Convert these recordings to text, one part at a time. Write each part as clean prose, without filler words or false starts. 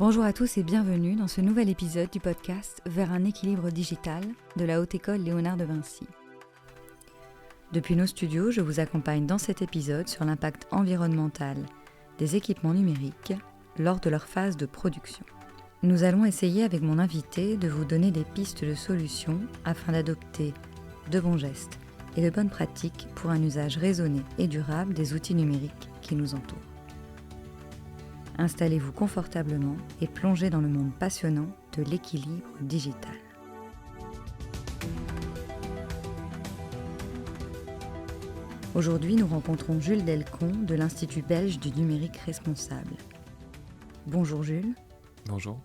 Bonjour à tous et bienvenue dans ce nouvel épisode du podcast Vers un équilibre digital de la Haute École Léonard de Vinci. Depuis nos studios, je vous accompagne dans cet épisode sur l'impact environnemental des équipements numériques lors de leur phase de production. Nous allons essayer avec mon invité de vous donner des pistes de solutions afin d'adopter de bons gestes et de bonnes pratiques pour un usage raisonné et durable des outils numériques qui nous entourent. Installez-vous confortablement et plongez dans le monde passionnant de l'équilibre digital. Aujourd'hui, nous rencontrons Jules Delcon de l'Institut belge du numérique responsable. Bonjour Jules. Bonjour.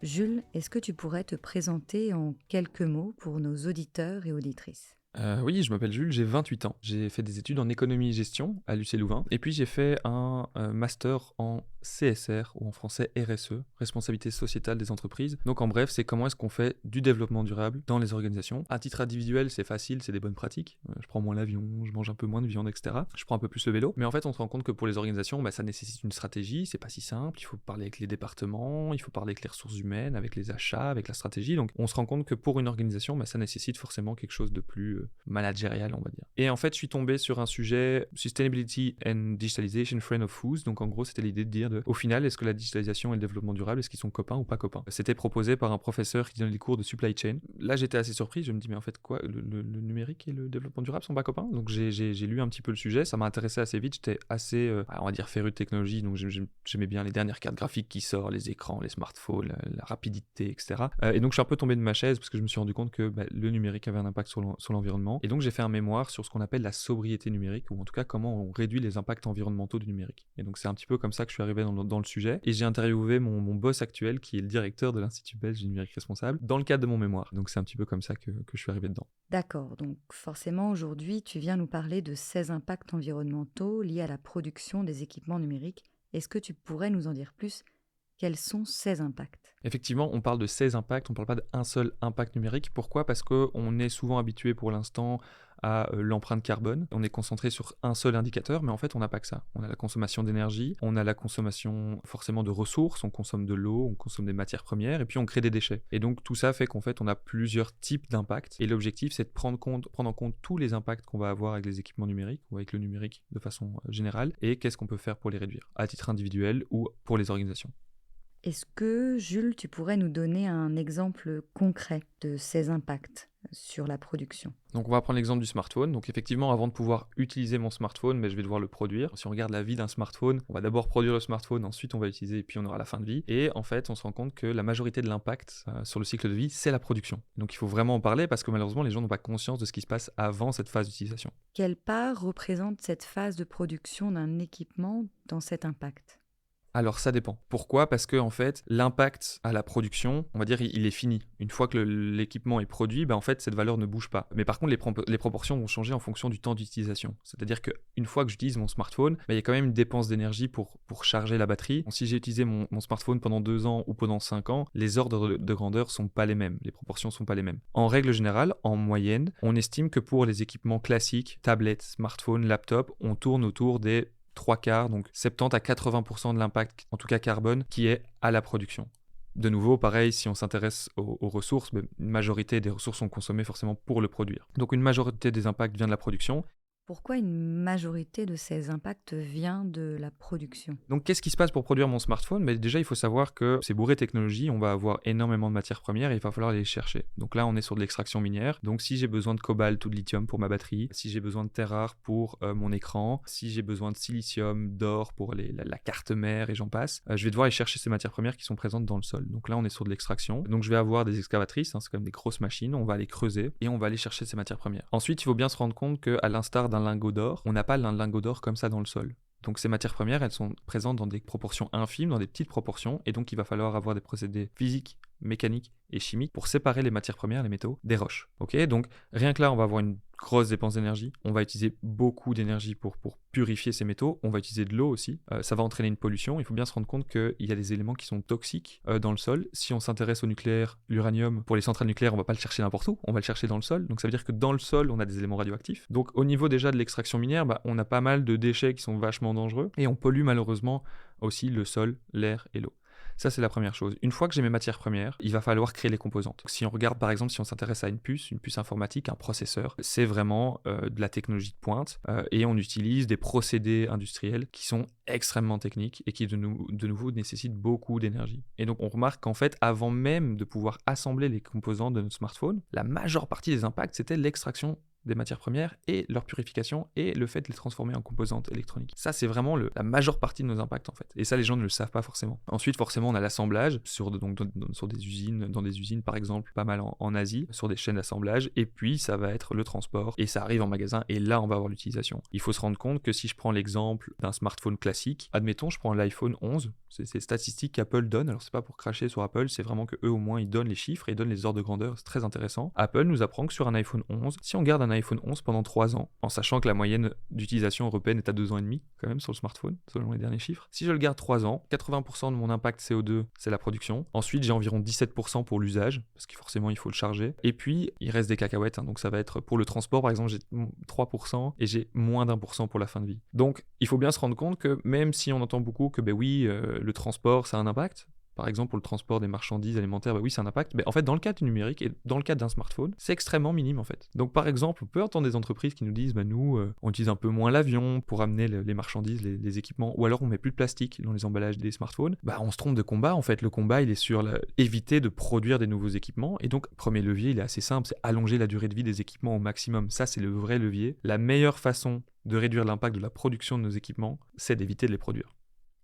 Jules, est-ce que tu pourrais te présenter en quelques mots pour nos auditeurs et auditrices ? Oui, je m'appelle Jules, j'ai 28 ans. J'ai fait des études en économie et gestion à l'UC Louvain. Et puis j'ai fait un master en CSR, ou en français RSE, responsabilité sociétale des entreprises. Donc en bref, c'est comment est-ce qu'on fait du développement durable dans les organisations. À titre individuel, c'est facile, c'est des bonnes pratiques. Je prends moins l'avion, je mange un peu moins de viande, etc. Je prends un peu plus le vélo. Mais en fait, on se rend compte que pour les organisations, ça nécessite une stratégie, c'est pas si simple. Il faut parler avec les départements, il faut parler avec les ressources humaines, avec les achats, avec la stratégie. Donc on se rend compte que pour une organisation, ça nécessite forcément quelque chose de plus managérial, on va dire. Et en fait, je suis tombé sur un sujet Sustainability and Digitalization Friend of Whos. Donc en gros, c'était l'idée de dire au final, est-ce que la digitalisation et le développement durable, est-ce qu'ils sont copains ou pas copains? C'était proposé par un professeur qui donne des cours de supply chain. Là, j'étais assez surpris. Je me dis, mais en fait, quoi, le numérique et le développement durable sont pas copains? Donc j'ai lu un petit peu le sujet. Ça m'a intéressé assez vite. J'étais assez, on va dire, féru de technologie. Donc j'aimais bien les dernières cartes graphiques qui sortent, les écrans, les smartphones, la rapidité, etc. Et donc je suis un peu tombé de ma chaise parce que je me suis rendu compte que le numérique avait un impact sur l'environnement. Et donc j'ai fait un mémoire sur ce qu'on appelle la sobriété numérique, ou en tout cas comment on réduit les impacts environnementaux du numérique. Et donc c'est un petit peu comme ça que je suis arrivé dans le sujet. Et j'ai interviewé mon boss actuel, qui est le directeur de l'Institut belge du numérique responsable, dans le cadre de mon mémoire. Donc c'est un petit peu comme ça que je suis arrivé dedans. D'accord, donc forcément aujourd'hui tu viens nous parler de ces impacts environnementaux liés à la production des équipements numériques. Est-ce que tu pourrais nous en dire plus ? Quels sont ces impacts ? Effectivement, on parle de 16 impacts, on ne parle pas d'un seul impact numérique. Pourquoi ? Parce qu'on est souvent habitué pour l'instant à l'empreinte carbone. On est concentré sur un seul indicateur, mais en fait, on n'a pas que ça. On a la consommation d'énergie, on a la consommation forcément de ressources, on consomme de l'eau, on consomme des matières premières, et puis on crée des déchets. Et donc, tout ça fait qu'en fait, on a plusieurs types d'impacts. Et l'objectif, c'est de prendre en compte tous les impacts qu'on va avoir avec les équipements numériques, ou avec le numérique de façon générale, et qu'est-ce qu'on peut faire pour les réduire, à titre individuel ou pour les organisations. Est-ce que, Jules, tu pourrais nous donner un exemple concret de ces impacts sur la production ? Donc on va prendre l'exemple du smartphone. Donc effectivement, avant de pouvoir utiliser mon smartphone, je vais devoir le produire. Si on regarde la vie d'un smartphone, on va d'abord produire le smartphone, ensuite on va l'utiliser et puis on aura la fin de vie. Et en fait, on se rend compte que la majorité de l'impact sur le cycle de vie, c'est la production. Donc il faut vraiment en parler parce que malheureusement, les gens n'ont pas conscience de ce qui se passe avant cette phase d'utilisation. Quelle part représente cette phase de production d'un équipement dans cet impact ? Alors ça dépend. Pourquoi ? Parce que en fait, l'impact à la production, on va dire, il est fini. Une fois que l'équipement est produit, en fait, cette valeur ne bouge pas. Mais par contre, les proportions vont changer en fonction du temps d'utilisation. C'est-à-dire qu'une fois que j'utilise mon smartphone, il y a quand même une dépense d'énergie pour charger la batterie. Donc, si j'ai utilisé mon smartphone pendant 2 ans ou pendant 5 ans, les ordres de grandeur sont pas les mêmes. Les proportions sont pas les mêmes. En règle générale, en moyenne, on estime que pour les équipements classiques, tablettes, smartphones, laptops, on tourne autour des 3/4, donc 70 à 80% de l'impact, en tout cas carbone, qui est à la production. De nouveau, pareil, si on s'intéresse aux ressources, une majorité des ressources sont consommées forcément pour le produire. Donc une majorité des impacts vient de la production. Pourquoi une majorité de ces impacts vient de la production ? Donc qu'est-ce qui se passe pour produire mon smartphone ? Déjà, il faut savoir que c'est bourré de technologie, on va avoir énormément de matières premières et il va falloir aller les chercher. Donc là, on est sur de l'extraction minière. Donc si j'ai besoin de cobalt ou de lithium pour ma batterie, si j'ai besoin de terres rares pour mon écran, si j'ai besoin de silicium, d'or pour la carte mère et j'en passe, je vais devoir aller chercher ces matières premières qui sont présentes dans le sol. Donc là, on est sur de l'extraction. Donc je vais avoir des excavatrices, c'est quand même des grosses machines, on va aller creuser et on va aller chercher ces matières premières. Ensuite, il faut bien se rendre compte qu'à l'instar d'un lingot d'or, on n'a pas un lingot d'or comme ça dans le sol. Donc ces matières premières, elles sont présentes dans des proportions infimes, dans des petites proportions, et donc il va falloir avoir des procédés physiques, mécaniques et chimiques pour séparer les matières premières, les métaux, des roches. Donc rien que là, on va avoir une grosse dépense d'énergie. On va utiliser beaucoup d'énergie pour purifier ces métaux. On va utiliser de l'eau aussi. Ça va entraîner une pollution. Il faut bien se rendre compte qu'il y a des éléments qui sont toxiques dans le sol. Si on s'intéresse au nucléaire, l'uranium, pour les centrales nucléaires, on va pas le chercher n'importe où. On va le chercher dans le sol. Donc ça veut dire que dans le sol, on a des éléments radioactifs. Donc au niveau déjà de l'extraction minière, on a pas mal de déchets qui sont vachement dangereux. Et on pollue malheureusement aussi le sol, l'air et l'eau. Ça, c'est la première chose. Une fois que j'ai mes matières premières, il va falloir créer les composantes. Si on regarde par exemple, si on s'intéresse à une puce informatique, un processeur, c'est vraiment de la technologie de pointe et on utilise des procédés industriels qui sont extrêmement techniques et qui de nouveau nécessitent beaucoup d'énergie. Et donc on remarque qu'en fait, avant même de pouvoir assembler les composants de notre smartphone, la majeure partie des impacts, c'était l'extraction des matières premières et leur purification et le fait de les transformer en composantes électroniques. Ça, c'est vraiment la majeure partie de nos impacts en fait. Et ça, les gens ne le savent pas forcément. Ensuite, forcément, on a l'assemblage sur des usines, dans des usines par exemple, pas mal en Asie, sur des chaînes d'assemblage. Et puis, ça va être le transport et ça arrive en magasin et là, on va avoir l'utilisation. Il faut se rendre compte que si je prends l'exemple d'un smartphone classique, admettons, je prends l'iPhone 11, c'est statistiques qu'Apple donne. Alors, c'est pas pour cracher sur Apple, c'est vraiment que eux au moins, ils donnent les chiffres et ils donnent les ordres de grandeur. C'est très intéressant. Apple nous apprend que sur un iPhone 11, si on garde un iPhone 11 pendant 3 ans, en sachant que la moyenne d'utilisation européenne est à 2 ans et demi, quand même, sur le smartphone, selon les derniers chiffres. Si je le garde 3 ans, 80% de mon impact CO2, c'est la production. Ensuite, j'ai environ 17% pour l'usage, parce que forcément, il faut le charger. Et puis, il reste des cacahuètes, donc ça va être pour le transport, par exemple, j'ai 3% et j'ai moins d'1% pour la fin de vie. Donc, il faut bien se rendre compte que même si on entend beaucoup que, le transport, ça a un impact, par exemple, pour le transport des marchandises alimentaires, oui, c'est un impact. Mais en fait, dans le cas du numérique et dans le cas d'un smartphone, c'est extrêmement minime en fait. Donc, par exemple, on peut entendre des entreprises qui nous disent, nous, on utilise un peu moins l'avion pour amener les marchandises, les équipements, ou alors on met plus de plastique dans les emballages des smartphones. On se trompe de combat en fait. Le combat, il est sur éviter de produire des nouveaux équipements. Et donc, premier levier, il est assez simple, c'est allonger la durée de vie des équipements au maximum. Ça, c'est le vrai levier. La meilleure façon de réduire l'impact de la production de nos équipements, c'est d'éviter de les produire.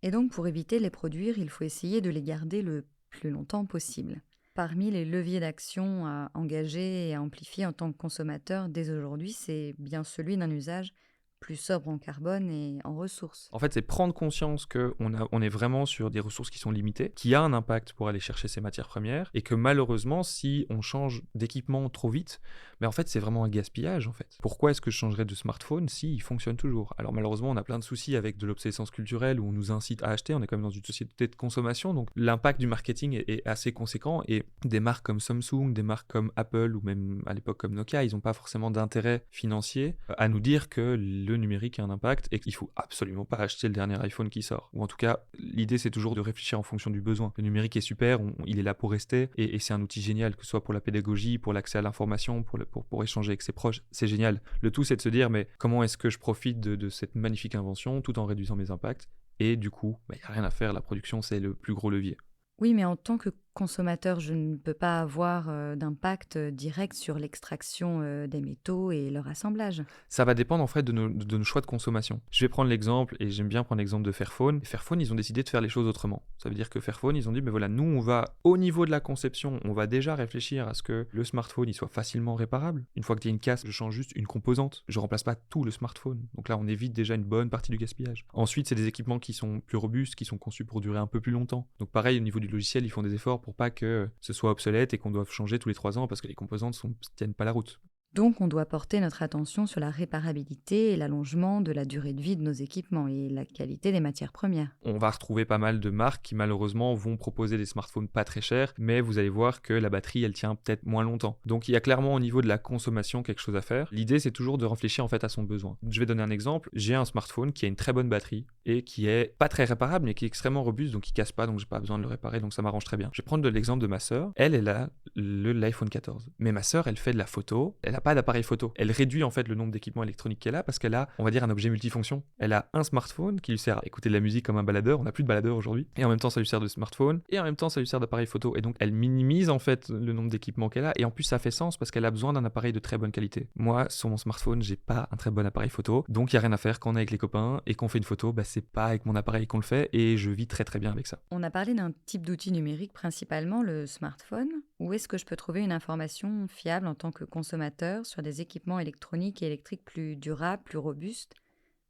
Et donc, pour éviter de les produire, il faut essayer de les garder le plus longtemps possible. Parmi les leviers d'action à engager et à amplifier en tant que consommateur dès aujourd'hui, c'est bien celui d'un usage plus sobre en carbone et en ressources. En fait, c'est prendre conscience qu'on est vraiment sur des ressources qui sont limitées, qui a un impact pour aller chercher ces matières premières, et que malheureusement, si on change d'équipement trop vite, en fait, c'est vraiment un gaspillage en fait. Pourquoi est-ce que je changerais de smartphone s'il fonctionne toujours ? Alors malheureusement, on a plein de soucis avec de l'obsolescence culturelle où on nous incite à acheter, on est quand même dans une société de consommation, donc l'impact du marketing est assez conséquent, et des marques comme Samsung, des marques comme Apple, ou même à l'époque comme Nokia, ils n'ont pas forcément d'intérêt financier à nous dire que le numérique a un impact et qu'il faut absolument pas acheter le dernier iPhone qui sort. Ou en tout cas, l'idée c'est toujours de réfléchir en fonction du besoin. Le numérique est super, il est là pour rester et c'est un outil génial, que ce soit pour la pédagogie, pour l'accès à l'information, pour échanger avec ses proches, c'est génial. Le tout c'est de se dire mais comment est-ce que je profite de cette magnifique invention tout en réduisant mes impacts, et du coup, il n'y a rien à faire, la production c'est le plus gros levier. Oui, mais en tant que consommateur, je ne peux pas avoir d'impact direct sur l'extraction des métaux et leur assemblage. Ça va dépendre en fait de nos choix de consommation. Je vais prendre l'exemple, et j'aime bien prendre l'exemple de Fairphone. Fairphone, ils ont décidé de faire les choses autrement. Ça veut dire que Fairphone, ils ont dit, mais voilà, nous, on va, au niveau de la conception, on va déjà réfléchir à ce que le smartphone, il soit facilement réparable. Une fois que tu as une casse, je change juste une composante. Je remplace pas tout le smartphone. Donc là, on évite déjà une bonne partie du gaspillage. Ensuite, c'est des équipements qui sont plus robustes, qui sont conçus pour durer un peu plus longtemps. Donc pareil, au niveau du logiciel, ils font des efforts pour pas que ce soit obsolète et qu'on doive changer tous les 3 ans parce que les composantes tiennent pas la route. Donc, on doit porter notre attention sur la réparabilité et l'allongement de la durée de vie de nos équipements et la qualité des matières premières. On va retrouver pas mal de marques qui malheureusement vont proposer des smartphones pas très chers, mais vous allez voir que la batterie, elle tient peut-être moins longtemps. Donc il y a clairement au niveau de la consommation quelque chose à faire. L'idée, c'est toujours de réfléchir en fait à son besoin. Je vais donner un exemple. J'ai un smartphone qui a une très bonne batterie et qui est pas très réparable, mais qui est extrêmement robuste, donc il casse pas, donc j'ai pas besoin de le réparer, donc ça m'arrange très bien. Je vais prendre l'exemple de ma sœur. Elle a l'iPhone 14. Mais ma sœur, elle fait de la photo. Elle n'a pas d'appareil photo. Elle réduit en fait le nombre d'équipements électroniques qu'elle a parce qu'elle a, on va dire, un objet multifonction. Elle a un smartphone qui lui sert à écouter de la musique comme un baladeur. On n'a plus de baladeur aujourd'hui. Et en même temps, ça lui sert de smartphone. Et en même temps, ça lui sert d'appareil photo. Et donc, elle minimise en fait le nombre d'équipements qu'elle a. Et en plus, ça fait sens parce qu'elle a besoin d'un appareil de très bonne qualité. Moi, sur mon smartphone, j'ai pas un très bon appareil photo. Donc, il n'y a rien à faire quand on est avec les copains et qu'on fait une photo. C'est pas avec mon appareil qu'on le fait. Et je vis très très bien avec ça. On a parlé d'un type d'outil numérique, principalement le smartphone. Où est-ce que je peux trouver une information fiable en tant que consommateur sur des équipements électroniques et électriques plus durables, plus robustes,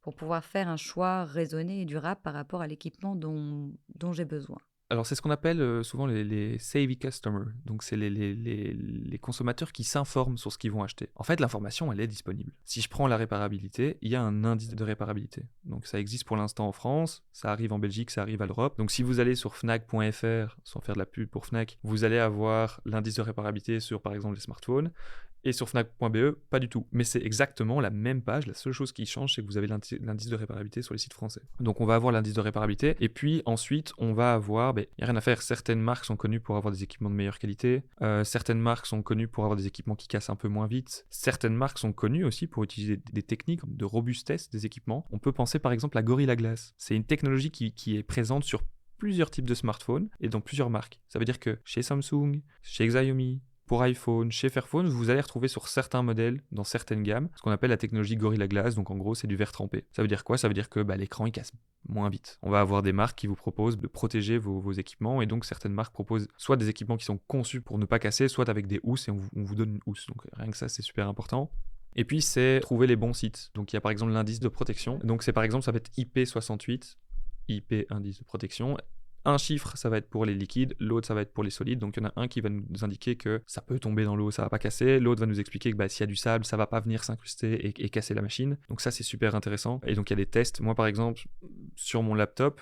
pour pouvoir faire un choix raisonné et durable par rapport à l'équipement dont j'ai besoin? Alors, c'est ce qu'on appelle souvent les savvy customers. Donc, c'est les consommateurs qui s'informent sur ce qu'ils vont acheter. En fait, l'information, elle est disponible. Si je prends la réparabilité, il y a un indice de réparabilité. Donc, ça existe pour l'instant en France, ça arrive en Belgique, ça arrive à l'Europe. Donc, si vous allez sur Fnac.fr, sans faire de la pub pour Fnac, vous allez avoir l'indice de réparabilité sur, par exemple, les smartphones. Et sur Fnac.be, pas du tout. Mais c'est exactement la même page. La seule chose qui change, c'est que vous avez l'indice de réparabilité sur les sites français. Donc on va avoir l'indice de réparabilité. Et puis ensuite, on va avoir... Il n'y a rien à faire. Certaines marques sont connues pour avoir des équipements de meilleure qualité. Certaines marques sont connues pour avoir des équipements qui cassent un peu moins vite. Certaines marques sont connues aussi pour utiliser des techniques de robustesse des équipements. On peut penser par exemple à Gorilla Glass. C'est une technologie qui est présente sur plusieurs types de smartphones et dans plusieurs marques. Ça veut dire que chez Samsung, chez Xiaomi, pour iPhone, chez Fairphone, vous allez retrouver sur certains modèles, dans certaines gammes, ce qu'on appelle la technologie Gorilla Glass. Donc en gros, c'est du verre trempé. Ça veut dire quoi ? Ça veut dire que l'écran, il casse moins vite. On va avoir des marques qui vous proposent de protéger vos équipements. Et donc certaines marques proposent soit des équipements qui sont conçus pour ne pas casser, soit avec des housses et on vous donne une housse. Donc rien que ça, c'est super important. Et puis, c'est trouver les bons sites. Donc il y a par exemple l'indice de protection. Donc c'est par exemple, ça va être IP68, IP indice de protection. Un chiffre, ça va être pour les liquides, l'autre, ça va être pour les solides. Donc, il y en a un qui va nous indiquer que ça peut tomber dans l'eau, ça va pas casser. L'autre va nous expliquer que s'il y a du sable, ça va pas venir s'incruster et casser la machine. Donc, ça, c'est super intéressant. Et donc, il y a des tests. Moi, par exemple, sur mon laptop,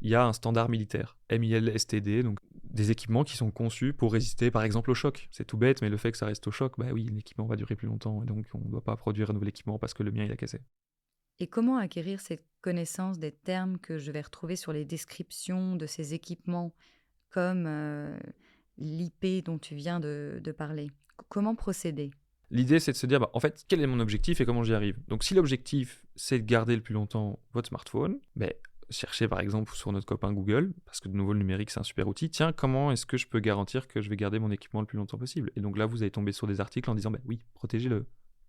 il y a un standard militaire, MIL-STD, donc des équipements qui sont conçus pour résister, par exemple, au choc. C'est tout bête, mais le fait que ça reste au choc, oui, l'équipement va durer plus longtemps. Et donc, on ne doit pas produire un nouvel équipement parce que le mien, il a cassé. Et comment acquérir cette connaissance des termes que je vais retrouver sur les descriptions de ces équipements, comme l'IP dont tu viens de parler ? Comment procéder ? L'idée, c'est de se dire, en fait, quel est mon objectif et comment j'y arrive. Donc, si l'objectif, c'est de garder le plus longtemps votre smartphone, cherchez par exemple sur notre copain Google, parce que de nouveau, le numérique, c'est un super outil. Tiens, comment est-ce que je peux garantir que je vais garder mon équipement le plus longtemps possible ? Et donc là, vous allez tomber sur des articles en disant, oui, protégez-le.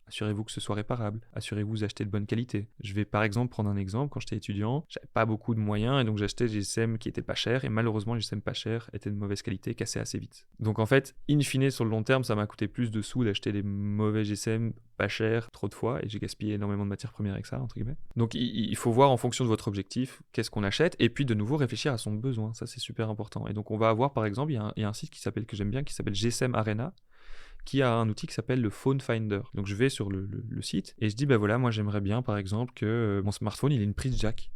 Assurez-vous que ce soit réparable. Assurez-vous d'acheter de bonne qualité. Je vais par exemple prendre un exemple. Quand j'étais étudiant, j'avais pas beaucoup de moyens et donc j'achetais des GSM qui étaient pas chers et malheureusement les GSM pas chers étaient de mauvaise qualité, cassaient assez vite. Donc en fait, in fine, sur le long terme, ça m'a coûté plus de sous d'acheter des mauvais GSM pas chers trop de fois et j'ai gaspillé énormément de matières premières avec ça, entre guillemets. Donc il faut voir en fonction de votre objectif qu'est-ce qu'on achète et puis de nouveau réfléchir à son besoin. Ça, c'est super important. Et donc on va avoir par exemple, il y a un site que j'aime bien qui s'appelle GSM Arena, qui a un outil qui s'appelle le Phone Finder. Donc je vais sur le site et je dis moi j'aimerais bien par exemple que mon smartphone il ait une prise jack.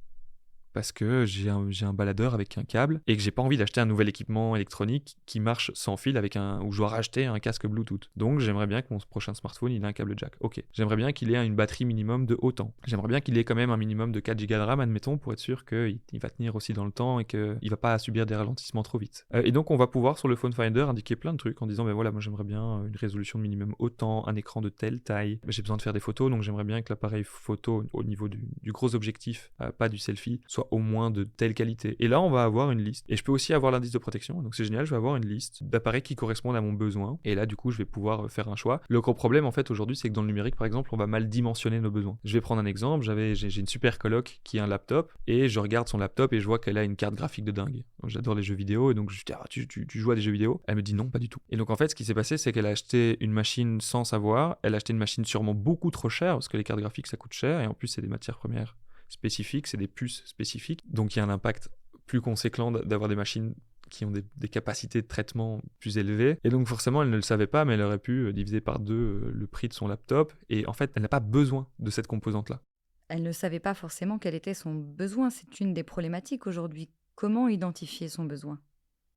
Parce que j'ai un baladeur avec un câble et que j'ai pas envie d'acheter un nouvel équipement électronique qui marche sans fil où je dois racheter un casque Bluetooth. Donc j'aimerais bien que mon prochain smartphone il ait un câble jack. Ok. J'aimerais bien qu'il ait une batterie minimum de autant. J'aimerais bien qu'il ait quand même un minimum de 4 Go de RAM, admettons, pour être sûr qu'il va tenir aussi dans le temps et qu'il va pas subir des ralentissements trop vite. Et donc on va pouvoir sur le Phone Finder indiquer plein de trucs en disant moi j'aimerais bien une résolution minimum autant, un écran de telle taille. J'ai besoin de faire des photos, donc j'aimerais bien que l'appareil photo au niveau du gros objectif, pas du selfie, soit au moins de telle qualité. Et là, on va avoir une liste. Et je peux aussi avoir l'indice de protection. Donc c'est génial, je vais avoir une liste d'appareils qui correspondent à mon besoin. Et là, du coup, je vais pouvoir faire un choix. Le gros problème, en fait, aujourd'hui, c'est que dans le numérique, par exemple, on va mal dimensionner nos besoins. Je vais prendre un exemple. J'ai une super coloc qui a un laptop et je regarde son laptop et je vois qu'elle a une carte graphique de dingue. Donc, j'adore les jeux vidéo et donc je dis tu joues à des jeux vidéo ? Elle me dit non, pas du tout. Et donc en fait, ce qui s'est passé, c'est qu'elle a acheté une machine sans savoir. Elle a acheté une machine sûrement beaucoup trop chère parce que les cartes graphiques, ça coûte cher et en plus, c'est des matières premières spécifiques, c'est des puces spécifiques. Donc il y a un impact plus conséquent d'avoir des machines qui ont des capacités de traitement plus élevées. Et donc forcément, elle ne le savait pas, mais elle aurait pu diviser par 2 le prix de son laptop. Et en fait, elle n'a pas besoin de cette composante-là. Elle ne savait pas forcément quel était son besoin. C'est une des problématiques aujourd'hui. Comment identifier son besoin ?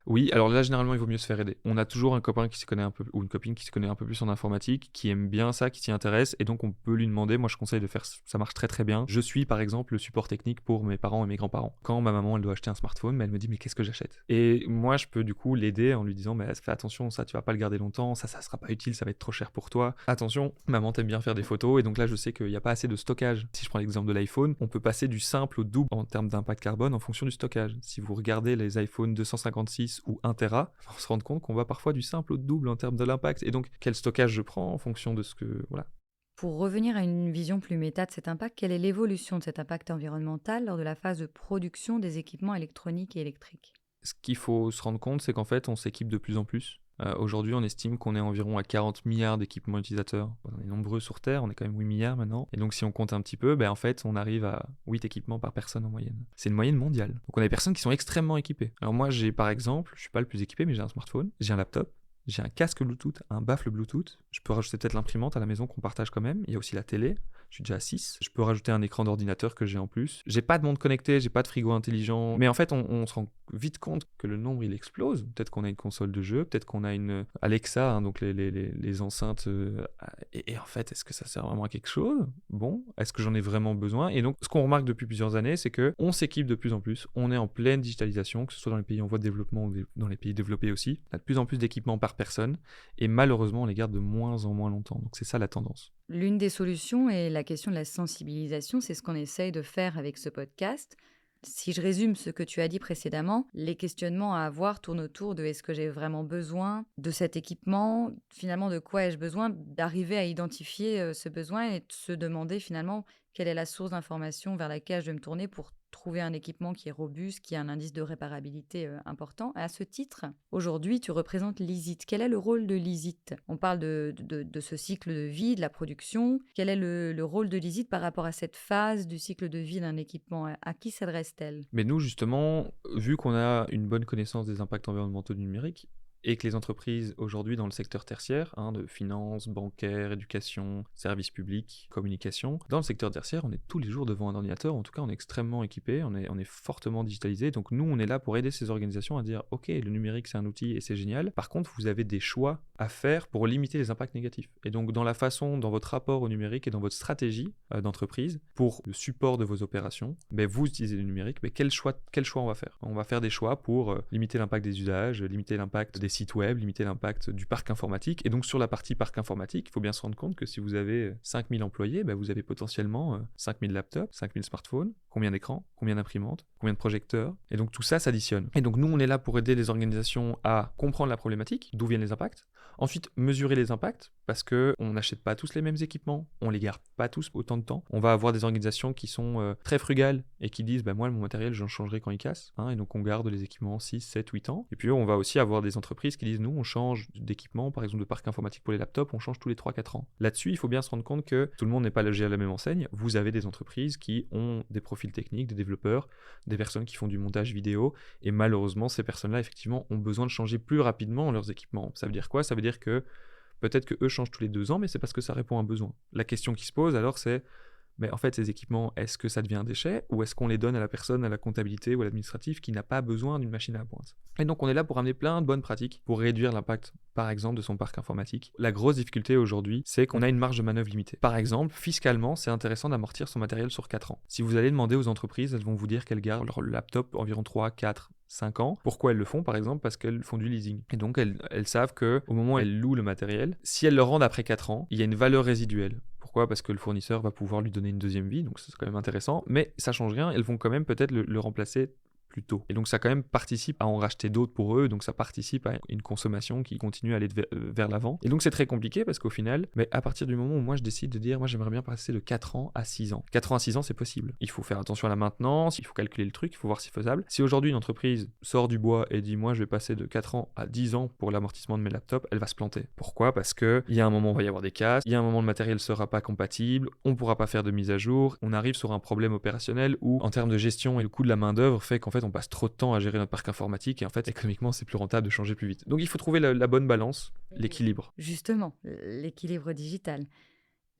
Oui, alors là, généralement, il vaut mieux se faire aider. On a toujours un copain qui s'y connaît un peu, ou une copine qui se connaît un peu plus en informatique, qui aime bien ça, qui s'y intéresse, et donc on peut lui demander. Moi, je conseille de faire, ça marche très très bien. Je suis, par exemple, le support technique pour mes parents et mes grands-parents. Quand ma maman, elle doit acheter un smartphone, elle me dit, mais qu'est-ce que j'achète ? Et moi, je peux du coup l'aider en lui disant, fais attention, ça, tu vas pas le garder longtemps, ça sera pas utile, ça va être trop cher pour toi. Attention, maman t'aime bien faire des photos, et donc là, je sais qu'il n'y a pas assez de stockage. Si je prends l'exemple de l'iPhone, on peut passer du simple au double en termes d'impact carbone en fonction du stockage. Si vous regardez les iPhone 256 ou 1 Tera, on se rend compte qu'on va parfois du simple au double en termes de l'impact. Et donc, quel stockage je prends en fonction de ce que... Voilà. Pour revenir à une vision plus méta de cet impact, quelle est l'évolution de cet impact environnemental lors de la phase de production des équipements électroniques et électriques ? Ce qu'il faut se rendre compte, c'est qu'en fait, on s'équipe de plus en plus. Aujourd'hui, on estime qu'on est environ à 40 milliards d'équipements utilisateurs. On est nombreux sur Terre, on est quand même 8 milliards maintenant. Et donc, si on compte un petit peu, en fait, on arrive à 8 équipements par personne en moyenne. C'est une moyenne mondiale. Donc, on a des personnes qui sont extrêmement équipées. Alors moi, par exemple, je suis pas le plus équipé, mais j'ai un smartphone, j'ai un laptop, j'ai un casque Bluetooth, un baffle Bluetooth. Je peux rajouter peut-être l'imprimante à la maison qu'on partage quand même. Il y a aussi la télé. Je suis déjà à 6. Je peux rajouter un écran d'ordinateur que j'ai en plus. J'ai pas de montre connectée, j'ai pas de frigo intelligent. Mais en fait, on se rend vite compte que le nombre, il explose. Peut-être qu'on a une console de jeu, peut-être qu'on a une Alexa, donc les enceintes. Et en fait, est-ce que ça sert vraiment à quelque chose ? Bon, est-ce que j'en ai vraiment besoin ? Et donc, ce qu'on remarque depuis plusieurs années, c'est qu'on s'équipe de plus en plus. On est en pleine digitalisation, que ce soit dans les pays en voie de développement ou dans les pays développés aussi. On a de plus en plus d'équipements par personne. Et malheureusement, on les garde de moins en moins longtemps. Donc, c'est ça la tendance. L'une des solutions est la question de la sensibilisation. C'est ce qu'on essaye de faire avec ce podcast. Si je résume ce que tu as dit précédemment, les questionnements à avoir tournent autour de est-ce que j'ai vraiment besoin de cet équipement ? Finalement, de quoi ai-je besoin ? D'arriver à identifier ce besoin et de se demander finalement quelle est la source d'information vers laquelle je vais me tourner pour trouver un équipement qui est robuste, qui a un indice de réparabilité important. À ce titre, aujourd'hui, tu représentes l'ISIT. Quel est le rôle de l'ISIT ? On parle de ce cycle de vie, de la production. Quel est le rôle de l'ISIT par rapport à cette phase du cycle de vie d'un équipement ? À qui s'adresse-t-elle ? Mais nous, justement, vu qu'on a une bonne connaissance des impacts environnementaux du numérique, et que les entreprises aujourd'hui dans le secteur tertiaire, de finance, bancaire, éducation, services publics, communication, dans le secteur tertiaire, on est tous les jours devant un ordinateur, en tout cas on est extrêmement équipé, on est fortement digitalisé, donc nous on est là pour aider ces organisations à dire ok, le numérique c'est un outil et c'est génial, par contre vous avez des choix à faire pour limiter les impacts négatifs. Et donc dans la façon, dans votre rapport au numérique et dans votre stratégie d'entreprise, pour le support de vos opérations, vous utilisez le numérique, mais quel choix on va faire ? On va faire des choix pour limiter l'impact des usages, limiter l'impact des sites web, limiter l'impact du parc informatique. Et donc sur la partie parc informatique, il faut bien se rendre compte que si vous avez 5000 employés, vous avez potentiellement 5000 laptops, 5000 smartphones, combien d'écrans, combien d'imprimantes, combien de projecteurs. Et donc tout ça s'additionne. Et donc nous, on est là pour aider les organisations à comprendre la problématique, d'où viennent les impacts. Ensuite, mesurer les impacts, parce qu'on n'achète pas tous les mêmes équipements, on les garde pas tous autant de temps. On va avoir des organisations qui sont très frugales et qui disent moi, mon matériel, j'en changerai quand il casse. Et donc on garde les équipements 6, 7, 8 ans. Et puis on va aussi avoir des entreprises qui disent nous, on change d'équipement, par exemple de parc informatique pour les laptops, on change tous les 3-4 ans. Là-dessus, il faut bien se rendre compte que tout le monde n'est pas logé à la même enseigne. Vous avez des entreprises qui ont des profils techniques, des développeurs, des personnes qui font du montage vidéo. Et malheureusement, ces personnes-là, effectivement, ont besoin de changer plus rapidement leurs équipements. Ça veut dire quoi ? Ça veut dire que peut-être qu'eux changent tous les 2 ans, mais c'est parce que ça répond à un besoin. La question qui se pose alors, c'est mais en fait, ces équipements, est-ce que ça devient un déchet ou est-ce qu'on les donne à la personne, à la comptabilité ou à l'administratif qui n'a pas besoin d'une machine à la pointe ? Et donc, on est là pour amener plein de bonnes pratiques pour réduire l'impact, par exemple, de son parc informatique. La grosse difficulté aujourd'hui, c'est qu'on a une marge de manœuvre limitée. Par exemple, fiscalement, c'est intéressant d'amortir son matériel sur 4 ans. Si vous allez demander aux entreprises, elles vont vous dire qu'elles gardent leur laptop environ 3, 4, 5 ans. Pourquoi elles le font ? Par exemple, parce qu'elles font du leasing. Et donc, elles savent qu'au moment où elles louent le matériel, si elles le rendent après 4 ans, il y a une valeur résiduelle. Pourquoi ? Parce que le fournisseur va pouvoir lui donner une deuxième vie, donc c'est quand même intéressant. Mais ça change rien, elles vont quand même peut-être le remplacer plus tôt. Et donc ça quand même participe à en racheter d'autres pour eux, donc ça participe à une consommation qui continue à aller vers l'avant. Et donc c'est très compliqué parce qu'au final, mais à partir du moment où moi je décide de dire, moi j'aimerais bien passer de 4 ans à 6 ans. 4 ans à 6 ans c'est possible. Il faut faire attention à la maintenance, il faut calculer le truc, il faut voir si c'est faisable. Si aujourd'hui une entreprise sort du bois et dit, moi je vais passer de 4 ans à 10 ans pour l'amortissement de mes laptops, elle va se planter. Pourquoi ? Parce qu'il y a un moment où il va y avoir des casses, il y a un moment le matériel ne sera pas compatible, on ne pourra pas faire de mise à jour, on arrive sur un problème opérationnel où en termes de gestion et le coût de la main d'œuvre fait qu'en fait on passe trop de temps à gérer notre parc informatique et en fait économiquement c'est plus rentable de changer plus vite. Donc il faut trouver la bonne balance, l'équilibre. Justement, l'équilibre digital.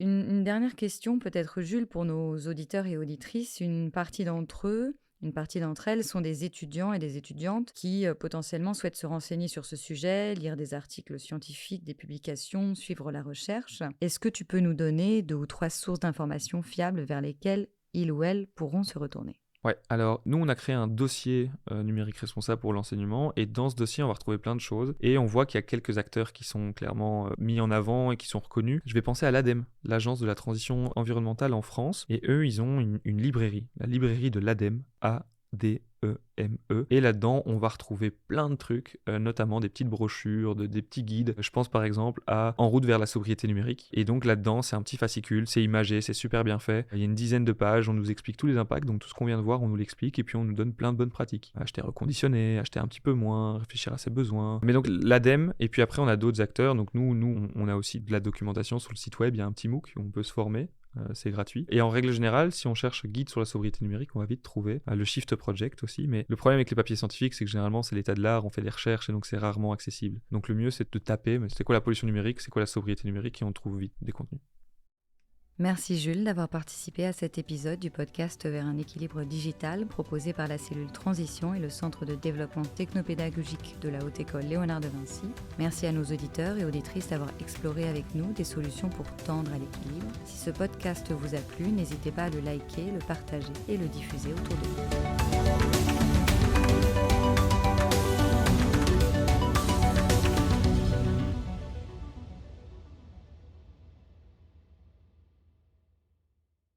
Une dernière question peut-être, Jules, pour nos auditeurs et auditrices. Une partie d'entre elles sont des étudiants et des étudiantes qui potentiellement souhaitent se renseigner sur ce sujet, lire des articles scientifiques, des publications, suivre la recherche. Est-ce que tu peux nous donner 2 ou 3 sources d'informations fiables vers lesquelles ils ou elles pourront se retourner ? Ouais, alors nous on a créé un dossier numérique responsable pour l'enseignement et dans ce dossier on va retrouver plein de choses et on voit qu'il y a quelques acteurs qui sont clairement mis en avant et qui sont reconnus. Je vais penser à l'ADEME, l'Agence de la transition environnementale en France, et eux ils ont une librairie, la librairie de l'ADEME, ADEME. Et là-dedans, on va retrouver plein de trucs, notamment des petites brochures, des petits guides. Je pense par exemple à En route vers la sobriété numérique. Et donc là-dedans, c'est un petit fascicule, c'est imagé, c'est super bien fait. Il y a une dizaine de pages, on nous explique tous les impacts, donc tout ce qu'on vient de voir, on nous l'explique et puis on nous donne plein de bonnes pratiques. Acheter reconditionné, acheter un petit peu moins, réfléchir à ses besoins. Mais donc l'ADEME, et puis après on a d'autres acteurs. Donc nous, on a aussi de la documentation sur le site web, il y a un petit MOOC où on peut se former. c'est gratuit. Et en règle générale, si on cherche guide sur la sobriété numérique, on va vite trouver le Shift Project aussi. Mais le problème avec les papiers scientifiques, c'est que généralement, c'est l'état de l'art, on fait des recherches et donc c'est rarement accessible. Donc le mieux, c'est de taper, mais c'est quoi la pollution numérique, c'est quoi la sobriété numérique, et on trouve vite des contenus. Merci Jules d'avoir participé à cet épisode du podcast Vers un équilibre digital proposé par la cellule Transition et le Centre de développement technopédagogique de la Haute École Léonard de Vinci. Merci à nos auditeurs et auditrices d'avoir exploré avec nous des solutions pour tendre à l'équilibre. Si ce podcast vous a plu, n'hésitez pas à le liker, le partager et le diffuser autour de vous.